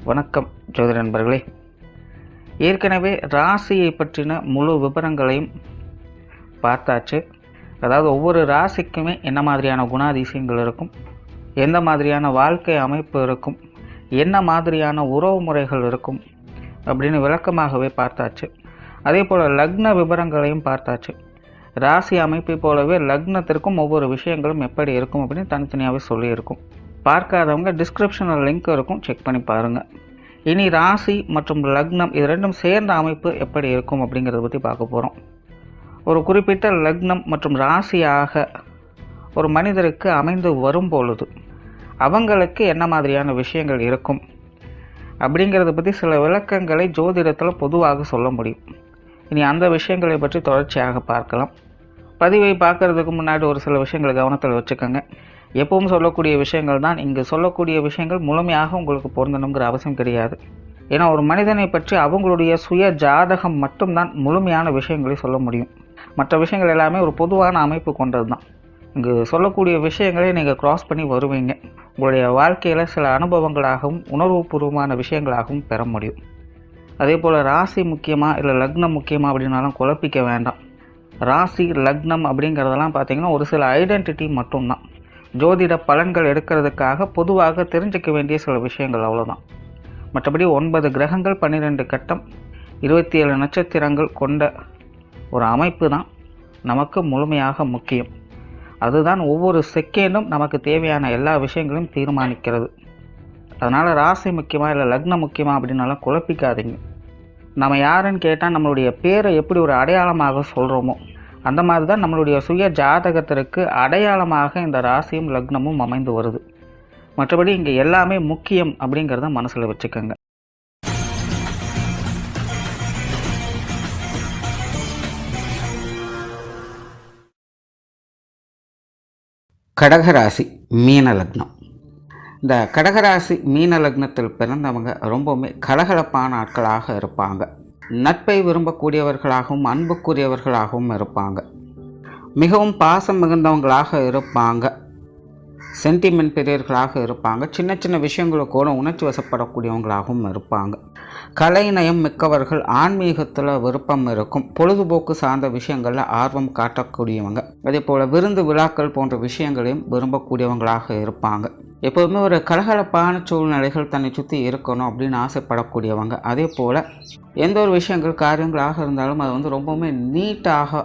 வணக்கம் ஜோதிட நண்பர்களே. ஏற்கனவே ராசியை பற்றின முழு விவரங்களையும் பார்த்தாச்சு. அதாவது ஒவ்வொரு ராசிக்குமே என்ன மாதிரியான குணாதிசயங்கள் இருக்கும், எந்த மாதிரியான வாழ்க்கை அமைப்பு இருக்கும், என்ன மாதிரியான உறவு முறைகள் இருக்கும் அப்படின்னு விளக்கமாகவே பார்த்தாச்சு. அதே போல் லக்ன விவரங்களையும் பார்த்தாச்சு. ராசி அமைப்பை போலவே லக்னத்திற்கும் ஒவ்வொரு விஷயங்களும் எப்படி இருக்கும் அப்படின்னு தனித்தனியாகவே சொல்லியிருக்கும். பார்க்காதவங்க டிஸ்கிரிப்ஷனில் லிங்க் இருக்கும், செக் பண்ணி பாருங்கள். இனி ராசி மற்றும் லக்னம் இது ரெண்டும் சேர்ந்த அமைப்பு எப்படி இருக்கும் அப்படிங்கிறத பற்றி பார்க்க போகிறோம். ஒரு குறிப்பிட்ட லக்னம் மற்றும் ராசியாக ஒரு மனிதருக்கு அமைந்து வரும் பொழுது அவங்களுக்கு என்ன மாதிரியான விஷயங்கள் இருக்கும் அப்படிங்கிறத பற்றி சில விளக்கங்களை ஜோதிடத்தில் பொதுவாக சொல்ல முடியும். இனி அந்த விஷயங்களை பற்றி தொடர்ச்சியாக பார்க்கலாம். பதிவை பார்க்குறதுக்கு முன்னாடி ஒரு சில விஷயங்களை கவனத்தில் வச்சுக்கோங்க. எப்பவும் சொல்லக்கூடிய விஷயங்கள் தான். இங்கு சொல்லக்கூடிய விஷயங்கள் முழுமையாக உங்களுக்கு பொருந்தணுங்கிற அவசியம் கிடையாது. ஏன்னா ஒரு மனிதனை பற்றி அவங்களுடைய சுய ஜாதகம் மட்டும்தான் முழுமையான விஷயங்களை சொல்ல முடியும். மற்ற விஷயங்கள் எல்லாமே ஒரு பொதுவான அமைப்பு கொண்டது தான். இங்கு சொல்லக்கூடிய விஷயங்களை நீங்கள் கிராஸ் பண்ணி வருவீங்க. உங்களுடைய வாழ்க்கையில் சில அனுபவங்களாகவும் உணர்வுபூர்வமான விஷயங்களாகவும் பெற முடியும். அதே போல் ராசி முக்கியமாக இல்லை லக்னம் முக்கியமாக அப்படின்னாலும் குழப்பிக்க வேண்டாம். ராசி லக்னம் அப்படிங்கிறதெல்லாம் பார்த்திங்கன்னா ஒரு சில ஐடென்டிட்டி மட்டும்தான். ஜோதிட பலன்கள் எடுக்கிறதுக்காக பொதுவாக தெரிஞ்சிக்க வேண்டிய சில விஷயங்கள் அவ்வளோதான். மற்றபடி 9 கிரகங்கள் 12 கட்டம் 27 நட்சத்திரங்கள் கொண்ட ஒரு அமைப்பு தான் நமக்கு முழுமையாக முக்கியம். அதுதான் ஒவ்வொரு செகண்டும் நமக்கு தேவையான எல்லா விஷயங்களையும் தீர்மானிக்கிறது. அதனால் ராசி முக்கியமாக இல்லை லக்னம் முக்கியமாக அப்படின்னாலும் குழப்பிக்காதீங்க. நம்ம யாருன்னு கேட்டால் நம்மளுடைய பேரை எப்படி ஒரு அடையாளமாக சொல்கிறோமோ அந்த மாதிரி தான் நம்மளுடைய சுய ஜாதகத்திற்கு அடையாளமாக இந்த ராசியும் லக்னமும் அமைந்து வருது. மற்றபடி இங்கே எல்லாமே முக்கியம் அப்படிங்கிறத மனசில் வச்சுக்கோங்க. கடகராசி மீன லக்னம். இந்த கடகராசி மீன லக்னத்தில் பிறந்தவங்க ரொம்பவுமே கலகலப்பான ஆட்களாக இருப்பாங்க. நட்பை விரும்பக்கூடியவர்களாகவும் அன்புக்குரியவர்களாகவும் இருப்பாங்க. மிகவும் பாசம் மிகுந்தவங்களாக இருப்பாங்க. சென்டிமெண்ட் பிரியர்களாக இருப்பாங்க. சின்ன சின்ன விஷயங்களுக்கு கூட உணர்ச்சி வசப்படக்கூடியவங்களாகவும் இருப்பாங்க. கலைநயம் மிக்கவர்கள். ஆன்மீகத்தில் விருப்பம் இருக்கும். பொழுதுபோக்கு சார்ந்த விஷயங்களில் ஆர்வம் காட்டக்கூடியவங்க. அதே போல் விருந்து விழாக்கள் போன்ற விஷயங்களையும் விரும்பக்கூடியவங்களாக இருப்பாங்க. எப்போதுமே ஒரு கலகலப்பான சூழ்நிலைகள் தன்னை சுற்றி இருக்கணும் அப்படின்னு ஆசைப்படக்கூடியவங்க. அதே போல் எந்த ஒரு விஷயங்கள் காரியங்களாக இருந்தாலும் அது ரொம்பவுமே நீட்டாக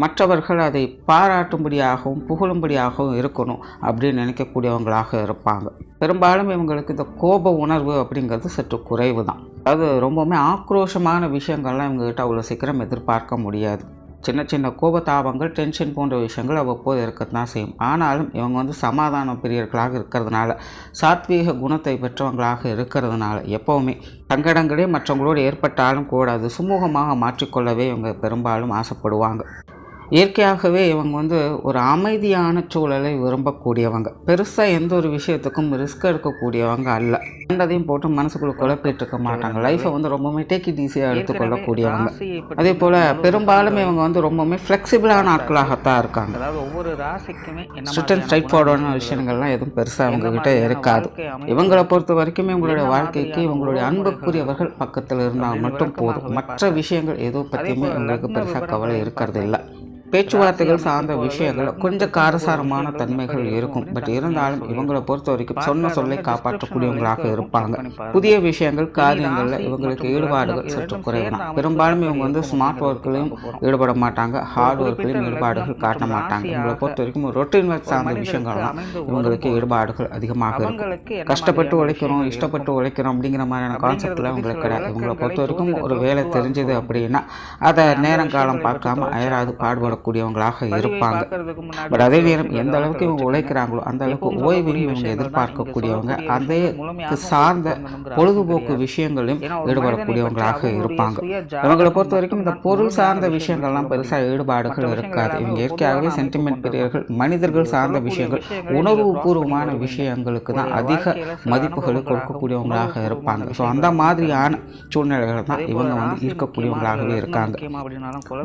மற்றவர்கள் அதை பாராட்டும்படியாகவும் புகழும்படியாகவும் இருக்கணும் அப்படின்னு நினைக்கக்கூடியவங்களாக இருப்பாங்க. பெரும்பாலும் இவங்களுக்கு இந்த கோப உணர்வு அப்படிங்கிறது சற்று குறைவு தான். அது ரொம்பவுமே ஆக்ரோஷமான விஷயங்கள்லாம் இவங்ககிட்ட அவ்வளோ சீக்கிரம் எதிர்பார்க்க முடியாது. சின்ன சின்ன கோபதாபங்கள் டென்ஷன் போன்ற விஷயங்கள் அவ்வப்போது இருக்கத்தான் செய்யும். ஆனாலும் இவங்க சமாதான பிரியர்களாக இருக்கிறதுனால, சாத்வீக குணத்தை பெற்றவங்களாக இருக்கிறதுனால எப்போவுமே சங்கடங்களே மற்றவங்களோடு ஏற்பட்டாலும் கூட அது சுமூகமாக மாற்றிக்கொள்ளவே இவங்க பெரும்பாலும் ஆசைப்படுவாங்க. இயற்கையாகவே இவங்க ஒரு அமைதியான சூழலை விரும்பக்கூடியவங்க. பெருசாக எந்த ஒரு விஷயத்துக்கும் ரிஸ்க் எடுக்கக்கூடியவங்க அல்ல. ரெண்டதையும் போட்டு மனசுக்குள்ளே குழப்பிட்டு இருக்க மாட்டாங்க. லைஃப்பை ரொம்பவுமே டேக் இட் ஈஸியாக எடுத்துக்கொள்ளக்கூடியவங்க. அதே போல் பெரும்பாலும் இவங்க ரொம்பவுமே ஃப்ளெக்சிபிளான ஆட்களாகத்தான் இருக்காங்க. அதாவது ஒவ்வொரு ராசிக்குமே ஸ்ட்ரிக்ட் அண்ட் ஸ்ட்ரைட் ஃபார்வர்டான விஷயங்கள்லாம் எதுவும் பெருசாக அவங்கக்கிட்ட இருக்காது. இவங்களை பொறுத்த வரைக்கும் இவங்களுடைய வாழ்க்கைக்கு இவங்களுடைய அன்புக்குரியவர்கள் பக்கத்தில் இருந்தால் மட்டும் போதும். மற்ற விஷயங்கள் எதுவும் பற்றியுமே இவங்களுக்கு பெருசாக கவலை இருக்கிறது இல்லை. பேச்சுவார்த்தைகள் சார்ந்த விஷயங்கள் கொஞ்சம் காரசாரமான தன்மைகள் இருக்கும். பட் இருந்தாலும் இவங்களை பொறுத்த வரைக்கும் சொன்ன சொல்லை காப்பாற்றக்கூடியவங்களாக இருப்பாங்க. புதிய விஷயங்கள் காரியங்களில் இவங்களுக்கு ஈடுபாடுகள் சற்று குறைவு தான். பெரும்பாலும் இவங்க ஸ்மார்ட் ஒர்க்லையும் ஈடுபட மாட்டாங்க. ஹார்ட் ஒர்க்லையும் ஈடுபாடுகள் காட்ட மாட்டாங்க. இவங்களை பொறுத்த வரைக்கும் ரொட்டீன் ஒர்க் சார்ந்த விஷயங்கள்லாம் இவங்களுக்கு ஈடுபாடுகள் அதிகமாக இருக்கும். கஷ்டப்பட்டு உழைக்கிறோம், இஷ்டப்பட்டு உழைக்கிறோம் அப்படிங்கிற மாதிரியான கான்செப்டில் இவங்களுக்கு கிடையாது. இவங்களை பொறுத்த வரைக்கும் ஒரு வேலை தெரிஞ்சது அப்படின்னா அதை நேரங்காலம் பார்க்காம அயராது பாடுபட கூடியவங்களாக இருப்பாங்க. பட் அதே நேரம் எந்த அளவுக்கு இவங்க உழைக்கிறாங்களோ அந்த அளவுக்கு ஓய்வையும் இவங்க எதிர்பார்க்கக்கூடியவங்க. அதே சார்ந்த பொழுதுபோக்கு விஷயங்களையும் ஈடுபடக்கூடியவங்களாக இருப்பாங்க. இவங்களை பொறுத்த வரைக்கும் இந்த பொருள் சார்ந்த விஷயங்கள்லாம் பெருசாக ஈடுபாடுகள் இருக்காது. இவங்க இயற்கையாகவே சென்டிமெண்ட் பிரியர்கள். மனிதர்கள் சார்ந்த விஷயங்கள் உணர்வுபூர்வமான விஷயங்களுக்கு தான் அதிக மதிப்புகளை கொடுக்கக்கூடியவங்களாக இருப்பாங்க. ஸோ அந்த மாதிரியான சூழ்நிலைகள் தான் இவங்க இருக்கக்கூடியவங்களாகவே இருக்காங்க.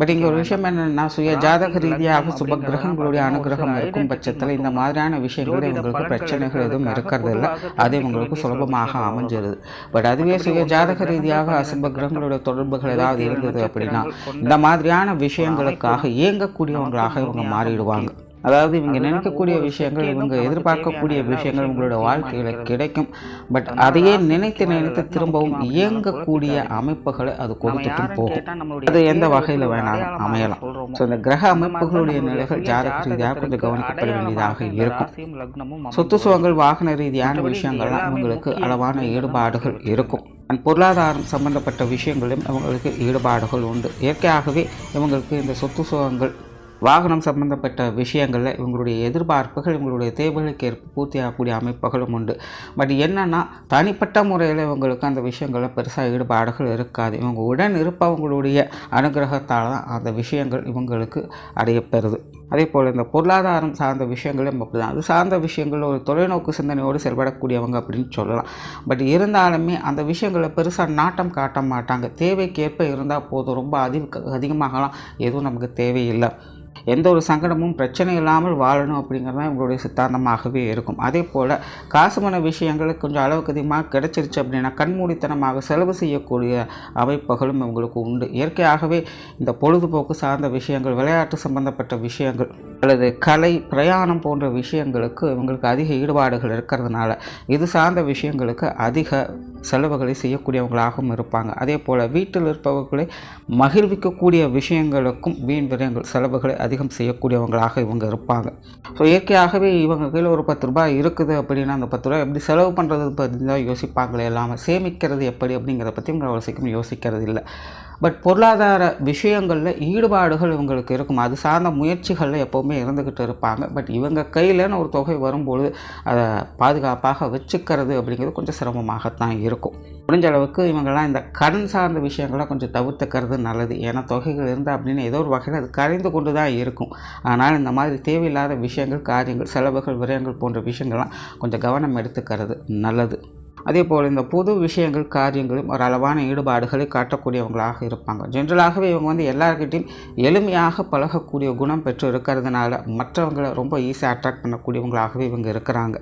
பட் இங்கே ஒரு விஷயம் என்னென்னா சுய ஜாதக ரீதியாக சுப கிரகங்களுடைய அனுகிரகம் இருக்கும் பட்சத்தில் இந்த மாதிரியான விஷயங்கள் இவங்களுக்கு பிரச்சனைகள் எதுவும் இருக்கிறது இல்லை, அது இவங்களுக்கு சுலபமாக அமைஞ்சிருது. பட் அதுவே சுய ஜாதக ரீதியாக அசுப கிரகங்களுடைய தொடர்புகள் ஏதாவது இருந்தது அப்படின்னா இந்த மாதிரியான விஷயங்களுக்காக இயங்கக்கூடியவங்களாக இவங்க மாறிடுவாங்க. அதாவது இவங்க நினைக்கக்கூடிய விஷயங்கள், இவங்க எதிர்பார்க்கக்கூடிய விஷயங்கள் உங்களோட வாழ்க்கையில் கிடைக்கும். பட் அதையே நினைத்து திரும்பவும் இயங்கக்கூடிய அமைப்புகளை அது கொடுத்துட்டும் போகும். அது எந்த வகையில் வேணாலும் அமையலாம். ஸோ இந்த கிரக அமைப்புகளுடைய நிலைகள் ஜாதக ரீதியாக கொஞ்சம் கவனிக்கப்பட வேண்டியதாக இருக்கும். சொத்து சுகங்கள், வாகன ரீதியான விஷயங்கள்லாம் இவங்களுக்கு அளவான ஈடுபாடுகள் இருக்கும். பொருளாதாரம் சம்பந்தப்பட்ட விஷயங்களும் இவங்களுக்கு ஈடுபாடுகள் உண்டு. இயற்கையாகவே இவங்களுக்கு இந்த சொத்து சுகங்கள், வாகனம் சம்பந்தப்பட்ட விஷயங்களில் இவங்களுடைய எதிர்பார்ப்புகள், இவங்களுடைய தேவைகளுக்கு ஏற்ப பூர்த்தியாகக்கூடிய அமைப்புகளும் உண்டு. பட் என்னென்னா தனிப்பட்ட முறையில் இவங்களுக்கு அந்த விஷயங்களில் பெருசாக ஈடுபாடுகள் இருக்காது. இவங்க உடன் இருப்பவங்களுடைய அனுகிரகத்தால் தான் அந்த விஷயங்கள் இவங்களுக்கு அடையப்பெறுது. அதே போல் இந்த பொருளாதாரம் சார்ந்த விஷயங்களும் அப்படி தான். அது சார்ந்த விஷயங்கள் ஒரு தொலைநோக்கு சிந்தனையோடு செயல்படக்கூடியவங்க அப்படின்னு சொல்லலாம். பட் இருந்தாலுமே அந்த விஷயங்களை பெருசாக நாட்டம் காட்ட மாட்டாங்க. தேவைக்கேற்ப இருந்தால் போதும், ரொம்ப அதிகமாகலாம் எதுவும் நமக்கு தேவையில்லை, எந்த ஒரு சங்கடமும் பிரச்சனை இல்லாமல் வாழணும் அப்படிங்கிறது தான் இவங்களுடைய சித்தாந்தமாகவே இருக்கும். அதே போல் காசுமன விஷயங்களுக்கு கொஞ்சம் அளவுக்கு அதிகமாக கிடைச்சிருச்சு அப்படின்னா கண்மூடித்தனமாக செலவு செய்யக்கூடிய அமைப்புகளும் இவங்களுக்கு உண்டு. இயற்கையாகவே இந்த பொழுதுபோக்கு சார்ந்த விஷயங்கள், விளையாட்டு சம்பந்தப்பட்ட விஷயங்கள் அல்லது கலை, பிரயாணம் போன்ற விஷயங்களுக்கு இவங்களுக்கு அதிக ஈடுபாடுகள் இருக்கிறதுனால இது சார்ந்த விஷயங்களுக்கு அதிக செலவுகளை செய்யக்கூடியவங்களாகவும் இருப்பாங்க. அதே போல் வீட்டில் இருப்பவர்களை மகிழ்விக்கக்கூடிய விஷயங்களுக்கும் வீண் விரயங்கள், செலவுகளை அதிகம் செய்யக்கூடியவங்களாக இவங்க இருப்பாங்க. ஸோ இயற்கையாகவே இவங்க கையில் ஒரு 10 ரூபாய் இருக்குது அப்படின்னா அந்த 10 ரூபாய் எப்படி செலவு பண்ணுறது பற்றி தான் யோசிப்பாங்களே இல்லாமல் சேமிக்கிறது எப்படி அப்படிங்கிறத பற்றி இவங்க அவசியம் யோசிக்கிறது இல்லை. பட் பொருளாதார விஷயங்களில் ஈடுபாடுகள் இவங்களுக்கு இருக்கும். அது சார்ந்த முயற்சிகளில் எப்போவுமே இருந்துக்கிட்டு இருப்பாங்க. பட் இவங்க கையிலன்னு ஒரு தொகை வரும்பொழுது அதை பாதுகாப்பாக வச்சுக்கிறது அப்படிங்கிறது கொஞ்சம் சிரமமாகத்தான் இருக்கும். முடிஞ்ச அளவுக்கு இவங்கெல்லாம் இந்த கடன் சார்ந்த விஷயங்கள்லாம் கொஞ்சம் தவிர்த்துக்கிறது நல்லது. ஏன்னா தொகைகள் இருந்தால் அப்படின்னு ஏதோ ஒரு வகையில் அது கரைந்து கொண்டு தான் இருக்கும். ஆனால் இந்த மாதிரி தேவையில்லாத விஷயங்கள், காரியங்கள், செலவுகள், விரயங்கள் போன்ற விஷயங்கள்லாம் கொஞ்சம் கவனம் எடுத்துக்கிறது நல்லது. அதே போல் இந்த பொது விஷயங்கள், காரியங்களும் ஒரு அளவான ஈடுபாடுகளை காட்டக்கூடியவங்களாக இருப்பாங்க. ஜென்ரலாகவே இவங்க எல்லாருக்கிட்டையும் எளிமையாக பழகக்கூடிய குணம் பெற்று இருக்கிறதுனால மற்றவங்களை ரொம்ப ஈஸியாக அட்ராக்ட் பண்ணக்கூடியவங்களாகவே இவங்க இருக்கிறாங்க.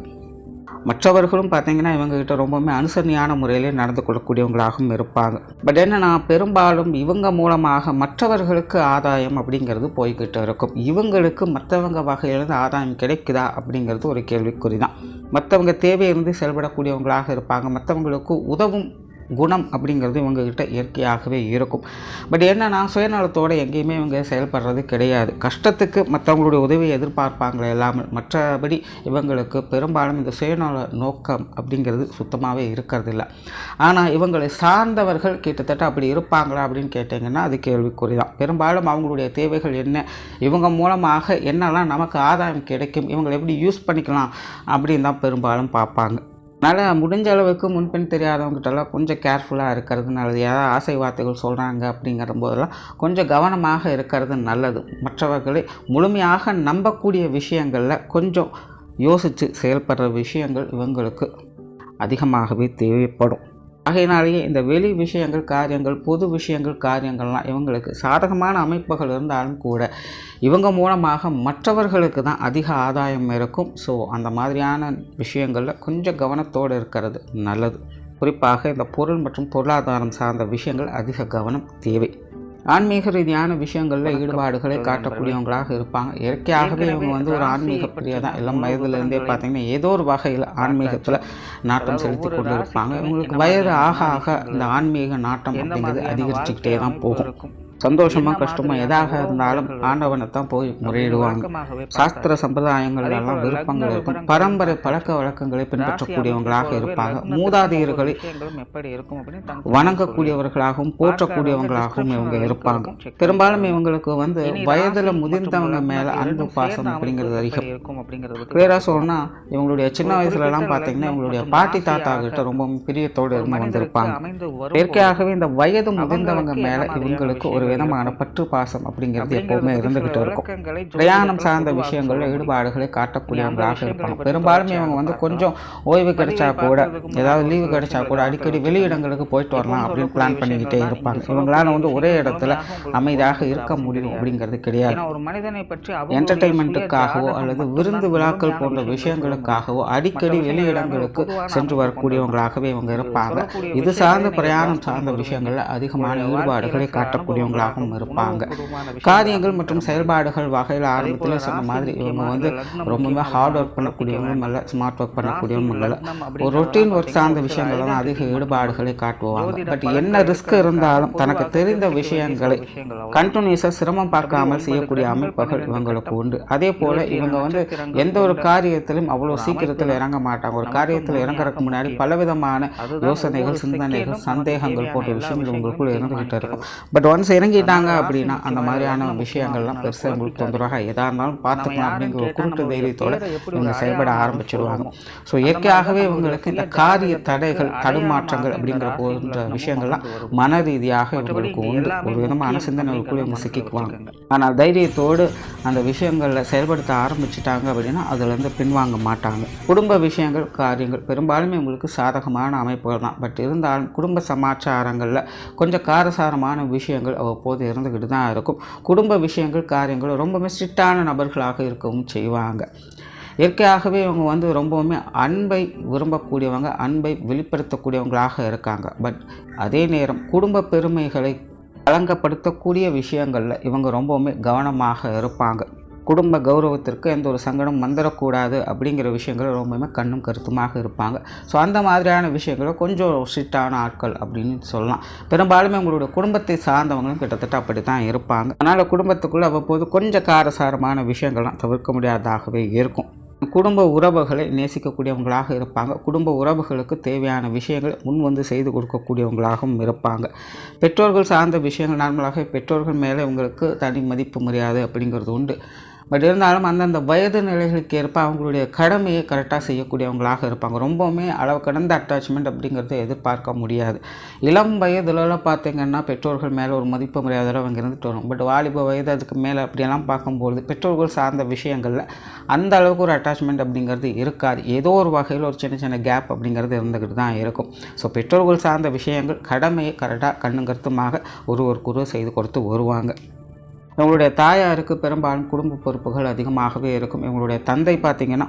மற்றவர்களும் பார்த்திங்கன்னா இவங்ககிட்ட ரொம்பவுமே அனுசரணையான முறையிலே நடந்து கொள்ளக்கூடியவங்களாகவும் இருப்பாங்க. பட் என்னன்னா பெரும்பாலும் இவங்க மூலமாக மற்றவர்களுக்கு ஆதாயம் அப்படிங்கிறது போய்கிட்டு இருக்கும். இவங்களுக்கு மற்றவங்க வகையிலிருந்து ஆதாயம் கிடைக்குதா அப்படிங்கிறது ஒரு கேள்விக்குறி தான். மற்றவங்க தேவையிலிருந்து செயல்படக்கூடியவங்களாக இருப்பாங்க. மற்றவங்களுக்கு உதவும் குணம் அப்படிங்கிறது இவங்ககிட்ட இயற்கையாகவே இருக்கும். பட் என்னன்னா சுயநலத்தோடு எங்கேயுமே இவங்க செயல்படுறது கிடையாது. கஷ்டத்துக்கு மற்றவங்களுடைய உதவியை எதிர்பார்ப்பாங்களே இல்லாமல் மற்றபடி இவங்களுக்கு பெரும்பாலும் இந்த சுயநல நோக்கம் அப்படிங்கிறது சுத்தமாகவே இருக்கிறதில்ல. ஆனால் இவங்களை சார்ந்தவர்கள் கிட்டத்தட்ட அப்படி இருப்பாங்களா அப்படின்னு கேட்டிங்கன்னா அது கேள்விக்குறி தான். பெரும்பாலும் அவங்களுடைய தேவைகள் என்ன, இவங்க மூலமாக என்னெல்லாம் நமக்கு ஆதாயம் கிடைக்கும், இவங்களை எப்படி யூஸ் பண்ணிக்கலாம் அப்படின்னு தான் பெரும்பாலும் பார்ப்பாங்க. அதனால் முடிஞ்ச அளவுக்கு முன்பின் தெரியாதவங்ககிட்டலாம் கொஞ்சம் கேர்ஃபுல்லாக இருக்கிறது நல்லது. யாராவது ஆசை வார்த்தைகள் சொல்கிறாங்க அப்படிங்கிற போதெல்லாம் கொஞ்சம் கவனமாக இருக்கிறது நல்லது. மற்றவர்களை முழுமையாக நம்பக்கூடிய விஷயங்களில் கொஞ்சம் யோசித்து செயல்படுற விஷயங்கள் இவங்களுக்கு அதிகமாகவே தேவைப்படும். ஆகையினாலேயே இந்த வெளி விஷயங்கள், காரியங்கள், பொது விஷயங்கள், காரியங்கள்லாம் இவங்களுக்கு சாதகமான அமைப்புகள் இருந்தாலும் கூட இவங்க மூலமாக மற்றவர்களுக்கு தான் அதிக ஆதாயம் இருக்கும். ஸோ அந்த மாதிரியான விஷயங்களில் கொஞ்சம் கவனத்தோடு இருக்கிறது நல்லது. குறிப்பாக இந்த பொருள் மற்றும் பொருளாதாரம் சார்ந்த விஷயங்கள் அதிக கவனம் தேவை. ஆன்மீக ரீதியான விஷயங்களில் ஈடுபாடுகளை காட்டக்கூடியவங்களாக இருப்பாங்க. இயற்கையாகவே இவங்க ஒரு ஆன்மீக பிரியா தான். எல்லாம் வயதுலேருந்தே பார்த்திங்கன்னா ஏதோ ஒரு வகையில் ஆன்மீகத்தில் நாட்டம் செலுத்தி கொண்டு இருப்பாங்க. இவங்களுக்கு வயது ஆக ஆக இந்த ஆன்மீக நாட்டம் அப்படிங்கிறது அதிகரிச்சுக்கிட்டே தான் போகும். சந்தோஷமாக கஷ்டமாக எதாக இருந்தாலும் ஆண்டவனை தான் போய் முறையிடுவாங்க. சாஸ்திர சம்பிரதாயங்கள்லாம் விருப்பங்கள் இருக்கும். பரம்பரை பழக்க வழக்கங்களை பின்பற்றக்கூடியவங்களாக இருப்பாங்க. மூதாதையர்களை வணங்கக்கூடியவர்களாகவும் போற்றக்கூடியவங்களாகவும் இவங்க இருப்பாங்க. பெரும்பாலும் இவங்களுக்கு வயதில் முதிர்ந்தவங்க மேலே அன்பு, பாசம் அப்படிங்கிறது அதிகம். கிளியராக சொன்னால் இவங்களுடைய சின்ன வயசுலலாம் பார்த்தீங்கன்னா இவங்களுடைய பாட்டி தாத்தா கிட்ட ரொம்ப பிரியத்தோடு இருந்து வந்திருப்பாங்க. இயற்கையாகவே இந்த வயது முதிர்ந்தவங்க மேலே இவங்களுக்கு ஒரு விதமான பற்று பாசம் அப்படிங்கிறது எப்போவுமே இருந்துக்கிட்டு இருக்கும். பிரயாணம் சார்ந்த விஷயங்களில் ஈடுபாடுகளை காட்டக்கூடியவங்களாக இருப்பாங்க. பெரும்பாலும் இவங்க வந்து கொஞ்சம் ஓய்வு கிடைச்சா கூட, ஏதாவது லீவு கிடைச்சா கூட அடிக்கடி வெளியிடங்களுக்கு போயிட்டு வரலாம் அப்படின்னு பிளான் பண்ணிக்கிட்டே இருப்பாங்க. இவங்களால வந்து ஒரே இடத்துல அமைதியாக இருக்க முடியும் அப்படிங்கிறது கிடையாது. என்டர்டெயின்மெண்ட்டுக்காகவோ அல்லது விருந்து விழாக்கள் போன்ற விஷயங்களுக்காகவோ அடிக்கடி வெளியிடங்களுக்கு சென்று வரக்கூடியவங்களாகவே இவங்க இருப்பாங்க. இது சார்ந்த பிரயாணம் சார்ந்த விஷயங்கள்ல அதிகமான ஈடுபாடுகளை காட்டக்கூடியவங்களாகவும் இருப்பாங்க. காரியங்கள் மற்றும் செயல்பாடுகள் வகையில் ஆரம்பத்தில் சொன்ன மாதிரி இவங்க வந்து ரொம்பவே ஹார்ட் ஒர்க் பண்ணக்கூடியவங்களும் இல்லை, ஸ்மார்ட் ஒர்க் பண்ணக்கூடியவங்களும் இல்லை. ஒரு ரொட்டீன் ஒர்க் சார்ந்த விஷயங்கள் தான் அதிக ஈடுபாடுகளை காட்டுவாங்க. பட் என்ன ரிஸ்க் இருந்தாலும் தனக்கு தெரிந்த விஷயங்களை கண்டினியூஸாக சிரமம் பார்க்காமல் செய்யக்கூடிய அமைப்புகள் இவங்களுக்கு உண்டு. அதே போல இவங்க வந்து எந்த ஒரு காரியத்திலும் அவ்வளோ சீக்கிரத்தில் இறங்க மாட்டாங்க. ஒரு காரியத்தில் இறங்குறதுக்கு முன்னாடி பலவிதமான யோசனைகள், சிந்தனைகள், சந்தேகங்கள் போன்ற விஷயங்கள் உங்களுக்குள்ள இருந்துகிட்டு இருக்கும். பட் ஒன்ஸ் இறங்கிட்டாங்க அப்படின்னா அந்த மாதிரியான விஷயங்கள்லாம் பெருசாக உங்களுக்கு தொந்தரவாக எதாக இருந்தாலும் பார்த்துக்கலாம் அப்படிங்கிற ஒரு குருட்டு தைரியத்தோடு இவங்க செயல்பட ஆரம்பிச்சிடுவாங்க. ஸோ இயற்கையாகவே இவங்களுக்கு இந்த காரிய தடைகள், தடுமாற்றங்கள் அப்படிங்கிற போன்ற விஷயங்கள்லாம் மன ரீதியாக இவங்களுக்கு உண்டு. ஒரு விதமான சிந்தனைகளுக்குள்ள இவங்க சிக்கிக்குவாங்க. ஆனால் தைரியத்தோடு அந்த விஷயங்களில் செயல்படுத்த ஆரம்பிச்சிட்டாங்க அப்படின்னா அதுலேருந்து பின்வாங்க மாட்டாங்க. குடும்ப விஷயங்கள், காரியங்கள் பெரும்பாலுமே உங்களுக்கு சாதகமான அமைப்புகள் தான். பட் இருந்தாலும் குடும்ப சமாச்சாரங்களில் கொஞ்சம் காரசாரமான விஷயங்கள் அவ்வப்போது இருந்துக்கிட்டு தான் இருக்கும். குடும்ப விஷயங்கள், காரியங்கள் ரொம்பவுமே ஸ்ட்ரிக்டான நபர்களாக இருக்கவும் செய்வாங்க. இயற்கையாகவே இவங்க வந்து ரொம்பவுமே அன்பை விரும்பக்கூடியவங்க, அன்பை வெளிப்படுத்தக்கூடியவங்களாக இருக்காங்க. பட் அதே நேரம் குடும்ப பெருமைகளை களங்கப்படுத்தக்கூடிய விஷயங்களில் இவங்க ரொம்பவுமே கவனமாக இருப்பாங்க. குடும்ப கௌரவத்திற்கு எந்த ஒரு சங்கடம் வந்துடக்கூடாது அப்படிங்கிற விஷயங்கள் ரொம்பவுமே கண்ணும் கருத்துமாக இருப்பாங்க. ஸோ அந்த மாதிரியான விஷயங்களை கொஞ்சம் ஸ்ட்ரிக்டான ஆட்கள் அப்படின்னு சொல்லலாம். பெரும்பாலுமே உங்களுடைய குடும்பத்தை சார்ந்தவங்களும் கிட்டத்தட்ட அப்படி தான் இருப்பாங்க. அதனால் குடும்பத்துக்குள்ளே அவ்வப்போது கொஞ்சம் காரசாரமான விஷயங்கள்லாம் தவிர்க்க முடியாததாகவே இருக்கும். குடும்ப உறவுகளை நேசிக்கக்கூடியவங்களாக இருப்பாங்க. குடும்ப உறவுகளுக்கு தேவையான விஷயங்களை முன் வந்து செய்து கொடுக்கக்கூடியவங்களாகவும் இருப்பாங்க. பெற்றோர்கள் சார்ந்த விஷயங்கள் நார்மலாக பெற்றோர்கள் மேலே உங்களுக்கு தனி மதிப்பு மரியாதை அப்படிங்கிறது உண்டு. பட் இருந்தாலும் அந்தந்த வயது நிலைகளுக்கு ஏற்ப அவங்களுடைய கடமையை கரெக்டாக செய்யக்கூடியவங்களாக இருப்பாங்க. ரொம்பவுமே அளவு கடந்த அட்டாச்மெண்ட் அப்படிங்கிறத எதிர்பார்க்க முடியாது. இளம் வயதுலலாம் பார்த்திங்கன்னா பெற்றோர்கள் மேலே ஒரு மதிப்பு மரியாதை அவங்க இருந்துட்டு வரும். பட் வாலிப வயது அதுக்கு மேலே அப்படியெல்லாம் பார்க்கும்போது பெற்றோர்கள் சார்ந்த விஷயங்களில் அந்த அளவுக்கு ஒரு அட்டாச்மெண்ட் அப்படிங்கிறது இருக்காது. ஏதோ ஒரு வகையில் ஒரு சின்ன சின்ன கேப் அப்படிங்கிறது இருந்துக்கிட்டு தான் இருக்கும். ஸோ பெற்றோர்கள் சார்ந்த விஷயங்கள் கடமையை கரெக்டாக கண்ணும் கருத்துமாக ஒருவருக்குரு செய்து கொடுத்து வருவாங்க. இவங்களுடைய தாயாருக்கு பெரும்பாலும் குடும்ப பொறுப்புகள் அதிகமாகவே இருக்கும். இவங்களுடைய தந்தை பார்த்திங்கன்னா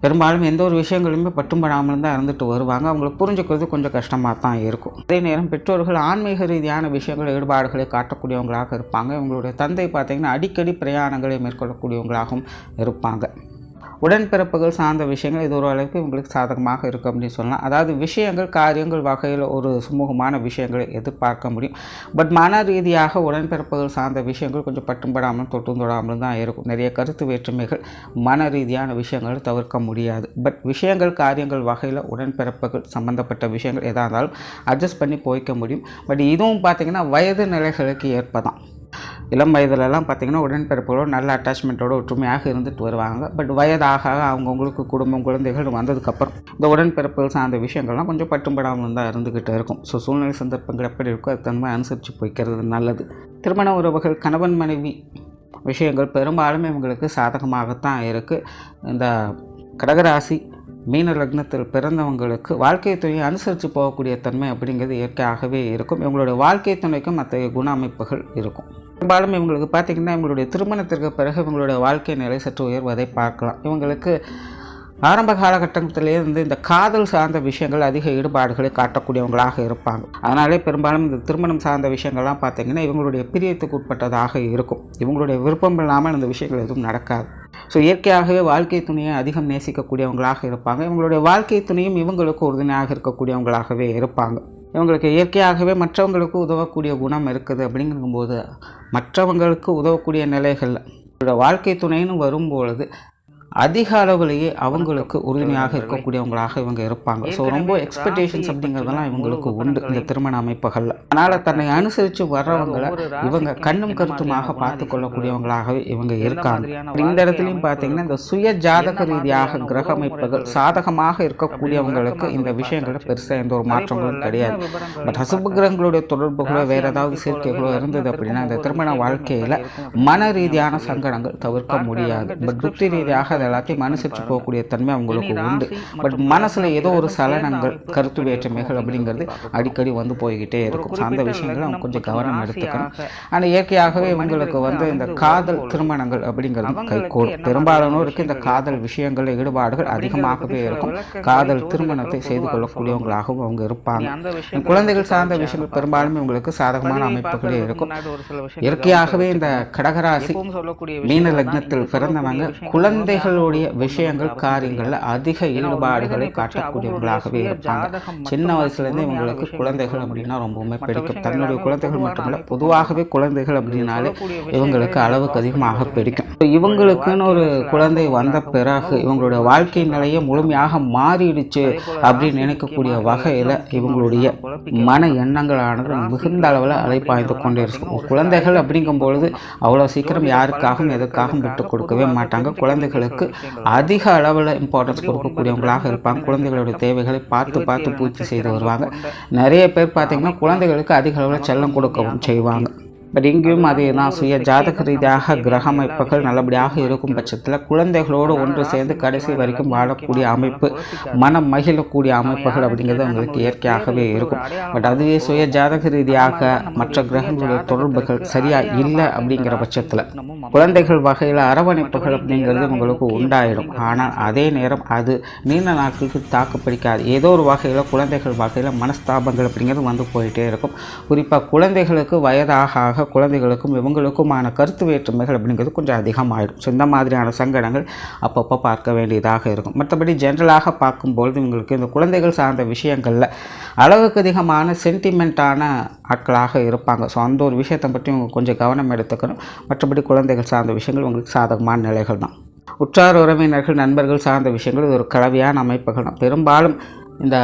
பெரும்பாலும் எந்த ஒரு விஷயங்களுமே பட்டும்படாமல் தான் இருந்துட்டு வருவாங்க. அவங்களை புரிஞ்சுக்கிறது கொஞ்சம் கஷ்டமாக தான் இருக்கும். அதே நேரம் பெற்றோர்கள் ஆன்மீக ரீதியான விஷயங்கள் ஈடுபாடுகளை காட்டக்கூடியவங்களாக இருப்பாங்க. இவங்களுடைய தந்தை பார்த்திங்கன்னா அடிக்கடி பிரயாணங்களை மேற்கொள்ளக்கூடியவங்களாகவும் இருப்பாங்க. உடன்பிறப்புகள் சார்ந்த விஷயங்கள் இது ஒரு அளவுக்கு உங்களுக்கு சாதகமாக இருக்கும் அப்படின்னு சொல்லலாம். அதாவது விஷயங்கள், காரியங்கள் வகையில் ஒரு சுமூகமான விஷயங்களை எதிர்பார்க்க முடியும். பட் மன ரீதியாக உடன்பிறப்புகள் சார்ந்த விஷயங்கள் கொஞ்சம் பட்டும்படாமலும் தொட்டும் தொடாமலும் தான் இருக்கும். நிறைய கருத்து வேற்றுமைகள், மன ரீதியான விஷயங்கள் தவிர்க்க முடியாது. பட் விஷயங்கள், காரியங்கள் வகையில் உடன்பிறப்புகள் சம்மந்தப்பட்ட விஷயங்கள் எதாக இருந்தாலும் அட்ஜஸ்ட் பண்ணி போய்க்க முடியும். பட் இதுவும் பார்த்திங்கன்னா வயது நிலைகளுக்கு ஏற்ப தான். இளம் வயதுலலாம் பார்த்திங்கன்னா உடன்பிறப்புகளோடு நல்ல அட்டாச்மெண்ட்டோடு ஒற்றுமையாக இருந்துட்டு வருவாங்க. பட் வயதாக அவங்கவுங்களுக்கு குடும்பம், குழந்தைகள் வந்ததுக்கப்புறம் இந்த உடன்பிறப்புகள் சார்ந்த விஷயங்கள்லாம் கொஞ்சம் பட்டும்படாமல் தான் இருந்துக்கிட்டு இருக்கும். ஸோ சூழ்நிலை சந்தர்ப்பங்கள் எப்படி இருக்கோ அது தன்மை அனுசரித்து போய்க்கிறது நல்லது. திருமண உறவுகள், கணவன் மனைவி விஷயங்கள் பெரும்பாலும் இவங்களுக்கு சாதகமாகத்தான் இருக்குது. இந்த கடகராசி மீன லக்னத்தில் பிறந்தவங்களுக்கு வாழ்க்கை துணையை அனுசரித்து போகக்கூடிய தன்மை அப்படிங்கிறது இயற்கையாகவே இருக்கும். இவங்களுடைய வாழ்க்கை துணைக்கும் அத்தகைய குண அமைப்புகள் இருக்கும். பெரும்பாலும் இவங்களுக்கு பார்த்திங்கன்னா இவங்களுடைய திருமணத்திற்கு பிறகு இவங்களுடைய வாழ்க்கை நிலை சற்று உயர்வதை பார்க்கலாம். இவங்களுக்கு ஆரம்ப காலகட்டத்திலே இந்த காதல் சார்ந்த விஷயங்கள் அதிக ஈடுபாடுகளை காட்டக்கூடியவங்களாக இருப்பாங்க. அதனாலே பெரும்பாலும் இந்த திருமணம் சார்ந்த விஷயங்கள்லாம் பார்த்திங்கன்னா இவங்களுடைய பிரியத்துக்கு உட்பட்டதாக இருக்கும். இவங்களுடைய விருப்பம் இல்லாமல் இந்த விஷயங்கள் எதுவும் நடக்காது. ஸோ இயற்கையாகவே வாழ்க்கை துணையை அதிகம் நேசிக்கக்கூடியவங்களாக இருப்பாங்க. இவங்களுடைய வாழ்க்கை துணையும் இவங்களுக்கு உறுதுணையாக இருக்கக்கூடியவங்களாகவே இருப்பாங்க. இவங்களுக்கு இயற்கையாகவே மற்றவங்களுக்கு உதவக்கூடிய குணம் இருக்குது. அப்படிங்கும்போது மற்றவங்களுக்கு உதவக்கூடிய நிலைகளில் வாழ்க்கை துணைன்னு வரும்பொழுது அதிக அளவிலேயே அவங்களுக்கு உறுதுணையாக இருக்கக்கூடியவங்களாக இவங்க இருப்பாங்க. ஸோ ரொம்ப எக்ஸ்பெக்டேஷன்ஸ் அப்படிங்கிறதெல்லாம் இவங்களுக்கு உண்டு இந்த திருமண அமைப்புகளில். அதனால் தன்னை அனுசரித்து வர்றவங்களை இவங்க கண்ணும் கருத்துமாக பார்த்து கொள்ளக்கூடியவங்களாகவே இவங்க இருக்காங்க. இந்த இடத்துலையும் பார்த்தீங்கன்னா இந்த சுய ஜாதக ரீதியாக கிரக அமைப்புகள் சாதகமாக இருக்கக்கூடியவங்களுக்கு இந்த விஷயங்களில் பெருசாக எந்த ஒரு மாற்றங்களும் கிடையாது. பட் அசுப கிரகங்களுடைய தொடர்புகளோ வேறு ஏதாவது சேர்க்கைகளோ இருந்தது அப்படின்னா இந்த திருமண வாழ்க்கையில் மன ரீதியான சங்கடங்கள் தவிர்க்க முடியாது. பட் புத்தி ரீதியாக அது எல்லாத்தையும் அனுசரித்து போகக்கூடிய தன்மை அவங்களுக்கு உண்டு. பட் மனசில் ஏதோ ஒரு சலனங்கள் கருத்து வேற்றுமைகள் அப்படிங்கிறது அடிக்கடி வந்து போய்கிட்டே இருக்கும். அந்த விஷயங்கள் அவங்க கொஞ்சம் கவனம் எடுத்துக்கணும். ஆனால் இயற்கையாகவே இவங்களுக்கு இந்த காதல் திருமணங்கள் அப்படிங்கிறது கைகூடும். பெரும்பாலானோருக்கு இந்த காதல் விஷயங்கள் ஈடுபாடுகள் அதிகமாகவே இருக்கும். காதல் திருமணத்தை செய்து கொள்ளக்கூடியவங்களாகவும் அவங்க இருப்பாங்க. குழந்தைகள் சார்ந்த விஷயங்கள் பெரும்பாலும் இவங்களுக்கு சாதகமான அமைப்புகளே இருக்கும். இயற்கையாகவே இந்த கடகராசி மீன லக்னத்தில் பிறந்தவங்க குழந்தைகளுடைய விஷயங்கள் காரியங்களில் அதிக ஈடுபாடுகளை காட்டக்கூடியவங்களாகவே இருப்பாங்க. சின்ன வயசுலேருந்து இவங்களுக்கு குழந்தைகள் அப்படின்னா ரொம்பவுமே பிடிக்கும். தன்னுடைய குழந்தைகள் மட்டுமல்ல, பொதுவாகவே குழந்தைகள் அப்படின்னாலே இவங்களுக்கு அளவுக்கு அதிகமாக பிடிக்கும். இவங்களுக்குன்னு ஒரு குழந்தை வந்த பிறகு இவங்களுடைய வாழ்க்கை நிலையை முழுமையாக மாறிடுச்சு அப்படின்னு நினைக்கக்கூடிய வகையில் இவங்களுடைய மன எண்ணங்களானது மிகுந்த அளவில் அலைப்பாய்ந்து கொண்டே இருக்கும். குழந்தைகள் அப்படிங்கும் பொழுது அவ்வளோ சீக்கிரம் யாருக்காகவும் எதுக்காகவும் விட்டு கொடுக்கவே மாட்டாங்க. குழந்தைகளுக்கு அதிக அளவில் இம்பார்ட்டன்ஸ் கொடுக்கக்கூடியவங்களாக இருப்பாங்க. குழந்தைகளுடைய தேவைகளை பார்த்து பூர்த்தி செய்து வருவாங்க. நிறைய பேர் பார்த்தீங்கன்னா குழந்தைகளுக்கு அதிக அளவில் செல்லம் கொடுக்கவும் செய்வாங்க. பட் இங்கேயும் அதே தான், சுய ஜாதக ரீதியாக கிரக அமைப்புகள் நல்லபடியாக இருக்கும் பட்சத்தில் குழந்தைகளோடு ஒன்று சேர்ந்து கடைசி வரைக்கும் வாழக்கூடிய அமைப்பு, மனம் மகிழக்கூடிய அமைப்புகள் அப்படிங்கிறது அவங்களுக்கு இயற்கையாகவே இருக்கும். பட் அதுவே சுய ஜாதக ரீதியாக மற்ற கிரகங்களுடைய தொடர்புகள் சரியாக இல்லை அப்படிங்கிற பட்சத்தில் குழந்தைகள் வகையில் அரவணைப்புகள் அப்படிங்கிறது உங்களுக்கு உண்டாயிடும். ஆனால் அதே நேரம் அது நீண்ட நாட்களுக்கு தாக்கு பிடிக்காது. ஏதோ ஒரு வகையில் குழந்தைகள் வகையில் மனஸ்தாபங்கள் அப்படிங்கிறது வந்து போயிட்டே இருக்கும். குறிப்பாக குழந்தைகளுக்கு வயதாக குழந்தைகளுக்கும் இவங்களுக்குமான கருத்து வேற்றுமைகள் அப்படிங்கிறது கொஞ்சம் அதிகமாகிடும். ஸோ இந்த மாதிரியான சங்கடங்கள் அப்பப்போ பார்க்க வேண்டியதாக இருக்கும். மற்றபடி ஜென்ரலாக பார்க்கும்பொழுது இவங்களுக்கு இந்த குழந்தைகள் சார்ந்த விஷயங்களில் அளவுக்கு அதிகமான சென்டிமெண்ட்டான ஆட்களாக இருப்பாங்க. ஸோ அந்த ஒரு விஷயத்தை பற்றி இவங்க கொஞ்சம் கவனம் எடுத்துக்கணும். மற்றபடி குழந்தைகள் சார்ந்த விஷயங்கள் உங்களுக்கு சாதகமான நிலைகள் தான். உற்றார் உறவினர்கள் நண்பர்கள் சார்ந்த விஷயங்கள் இது ஒரு கலவையான அமைப்புகள் தான். பெரும்பாலும் இந்த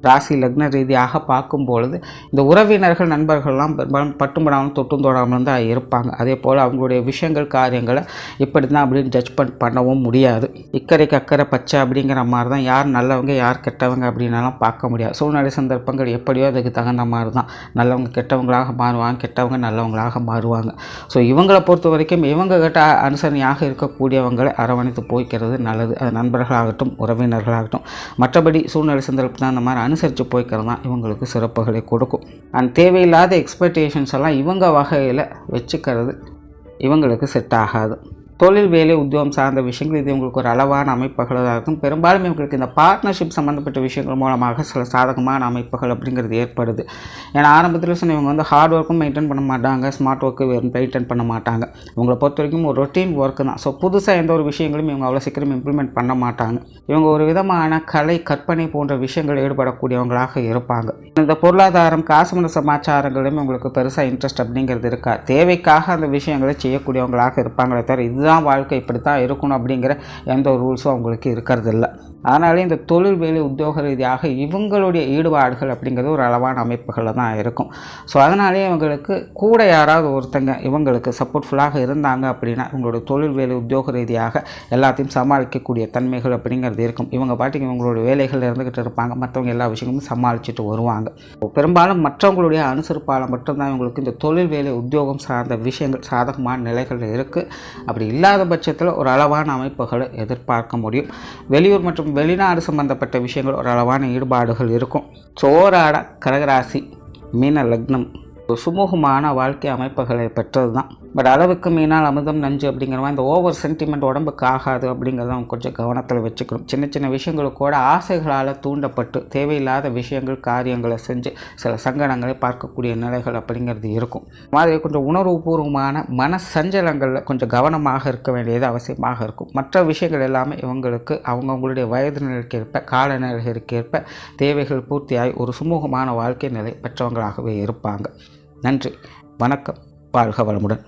ராசி லக்ன ரீதியாக பார்க்கும்பொழுது இந்த உறவினர்கள் நண்பர்கள்லாம் பெரும்பாலும் பட்டும்படாமல் தொட்டும் தொடாமல் தான் இருப்பாங்க. அதே போல் அவங்களுடைய விஷயங்கள் காரியங்களை இப்படி தான் அப்படின்னு ஜட்ஜ் பண்ணவும் முடியாது. இக்கரைக்கு அக்கறை பச்சை அப்படிங்கிற மாதிரி தான். யார் நல்லவங்க யார் கெட்டவங்க அப்படின்னாலாம் பார்க்க முடியாது. சூழ்நிலை சந்தர்ப்பங்கள் எப்படியோ அதுக்கு தகுந்த மாதிரி தான் நல்லவங்க கெட்டவங்களாக மாறுவாங்க, கெட்டவங்க நல்லவங்களாக மாறுவாங்க. ஸோ இவங்களை பொறுத்த வரைக்கும் இவங்க கிட்ட அனுசரணையாக இருக்கக்கூடியவங்களை அரவணைத்து போய்க்கிறது நல்லது. அது நண்பர்களாகட்டும் உறவினர்களாகட்டும். மற்றபடி சூழ்நிலை சந்தர்ப்பம் தான் அந்த மாதிரி அனுசரித்து போய்க்கிறது தான் இவங்களுக்கு சிறப்புகளை கொடுக்கும். அண்ட் தேவையில்லாத எக்ஸ்பெக்டேஷன்ஸ் எல்லாம் இவங்க வகையில் வச்சுக்கிறது இவங்களுக்கு செட் ஆகாது. தொழில் வேலை உத்தியோகம் சார்ந்த விஷயங்கள் இது உங்களுக்கு ஒரு அளவான அமைப்புகளாக இருக்கும். பெரும்பாலும் இவங்களுக்கு இந்த பார்ட்னர்ஷிப் சம்மந்தப்பட்ட விஷயங்கள் மூலமாக சில சாதகமான அமைப்புகள் அப்படிங்கிறது ஏற்படுது. ஏன்னா ஆரம்பத்தில் சொன்ன இவங்க ஹார்ட் ஒர்க்கும் மெயின்டைன் பண்ண மாட்டாங்க, ஸ்மார்ட் ஒர்க்கு மெயின்டைன் பண்ண மாட்டாங்க. இவங்களை பொறுத்த வரைக்கும் ஒரு ரொட்டீன் ஒர்க்கு தான். ஸோ புதுசாக எந்த ஒரு விஷயங்களும் இவங்க அவ்வளோ சீக்கிரம் இம்ப்ளிமெண்ட் பண்ண மாட்டாங்க. இவங்க ஒரு விதமான கலை கற்பனை போன்ற விஷயங்கள் ஈடுபடக்கூடியவங்களாக இருப்பாங்க. இந்த பொருளாதாரம் காசு சமாச்சாரங்களும் இவங்களுக்கு பெருசாக இன்ட்ரெஸ்ட் அப்படிங்கிறது இருக்கா. தேவைக்காக அந்த விஷயங்களை செய்யக்கூடியவங்களாக இருப்பாங்களே தவிர இதுதான் வாழ்க்கை இப்படித்தான் இருக்கணும் அப்படிங்கிற எந்த ஒரு ரூல்ஸும் அவங்களுக்கு இருக்கிறது இல்லை. அதனாலே இந்த தொழில் வேலை உத்தியோக ரீதியாக இவங்களுடைய ஈடுபாடுகள் அப்படிங்கிறது ஒரு அளவான அமைப்புகளில் தான் இருக்கும். ஸோ அதனாலே இவங்களுக்கு கூட யாராவது ஒருத்தங்க இவங்களுக்கு சப்போர்ட்ஃபுல்லாக இருந்தாங்க அப்படின்னா இவங்களுடைய தொழில் வேலை உத்தியோக ரீதியாக எல்லாத்தையும் சமாளிக்கக்கூடிய தன்மைகள் அப்படிங்கிறது இருக்கும். இவங்க பாட்டுக்கு இவங்களுடைய வேலைகள் இருந்துக்கிட்டு இருப்பாங்க, மற்றவங்க எல்லா விஷயங்களும் சமாளிச்சுட்டு வருவாங்க. பெரும்பாலும் மற்றவங்களுடைய அனுசரிப்பால் மட்டும்தான் இவங்களுக்கு இந்த தொழில் வேலை உத்தியோகம் சார்ந்த விஷயங்கள் சாதகமான நிலைகள் இருக்குது. அப்படி இல்லாத பட்சத்தில் ஒரு அளவான அமைப்புகளை எதிர்பார்க்க முடியும். வெளியூர் மற்றும் வெளிநாடு சம்பந்தப்பட்ட விஷயங்கள் ஒரு அளவான ஈடுபாடுகள் இருக்கும். சோராட கடகராசி மீன லக்னம் சுமூகமான வாழ்க்கை அமைப்புகளை பெற்றது தான். பட் அளவுக்கு மீனால் அமிர்தம் நஞ்சு அப்படிங்கிற மாதிரி இந்த ஓவர் சென்டிமெண்ட் உடம்புக்கு ஆகாது அப்படிங்கிறத அவங்க கொஞ்சம் கவனத்தில் வச்சுக்கணும். சின்ன சின்ன விஷயங்களுக்கு கூட ஆசைகளால் தூண்டப்பட்டு தேவையில்லாத விஷயங்கள் காரியங்களை செஞ்சு சில சங்கடங்களை பார்க்கக்கூடிய நிலைகள் அப்படிங்கிறது இருக்கும். மாதிரி கொஞ்சம் உணர்வுபூர்வமான மன சஞ்சலங்களில் கொஞ்சம் கவனமாக இருக்க வேண்டியது அவசியமாக இருக்கும். மற்ற விஷயங்கள் எல்லாமே இவங்களுக்கு அவங்கவுங்களுடைய வயது நிலைக்கேற்ப காலநிலைக்கேற்ப தேவைகள் பூர்த்தியாகி ஒரு சுமூகமான வாழ்க்கை நிலை பெற்றவங்களாகவே இருப்பாங்க. நன்றி, வணக்கம், வாழ்க வளமுடன்.